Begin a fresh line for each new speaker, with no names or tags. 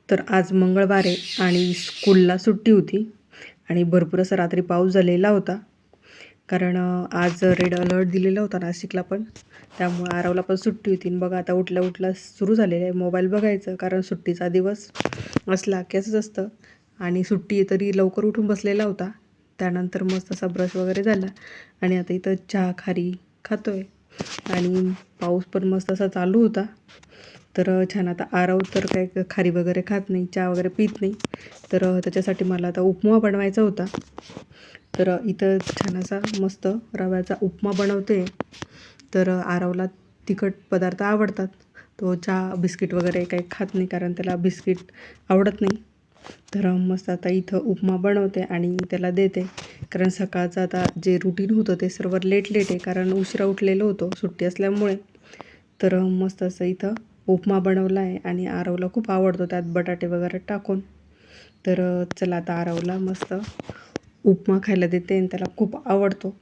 तर आज मंगळवार आहे आणि स्कूलला सुट्टी होती आणि भरपूर असा रात्री पाऊस झालेला होता. कारण आज रेड अलर्ट दिलेला होता नाशिकला पण, त्यामुळे आरवला पण सुट्टी होती. आणि बघा आता उठल्या उठल्या सुरू झालेलं आहे मोबाईल बघायचं, कारण सुट्टीचा दिवस असला की असंच असतं. आणि सुट्टी आहे तरी लवकर उठून बसलेला होता. त्यानंतर मस्त असा ब्रश वगैरे झाला आणि आता इथं चहा खारी खातोय आणि पाऊस पण मस्त असा चालू होता. तर छान आता आरव तर काय खारी वगैरे खात नाही, चहा वगैरे पीत नाही. तर त्याच्यासाठी मला आता उपमा बनवायचा होता. तर इथं छान असा मस्त रव्याचा उपमा बनवते. तर आरवला तिखट पदार्थ आवडतात. तो चहा बिस्किट वगैरे काही खात नाही, कारण त्याला बिस्किट आवडत नाही. तर मस्त आता इथं उपमा बनवते आणि त्याला देते. कारण सकाळचं आता जे रुटीन होतं ते सर्व लेट आहे, कारण उशिरा उठलेलो होतो सुट्टी असल्यामुळे. तर मस्त असं इथं उपमा बनवला आहे आणि आरवला खूप आवडतो त्यात बटाटे वगैरे टाकून. तर चला आता आरवला मस्त उपमा खायला देते आणि त्याला खूप आवडतो.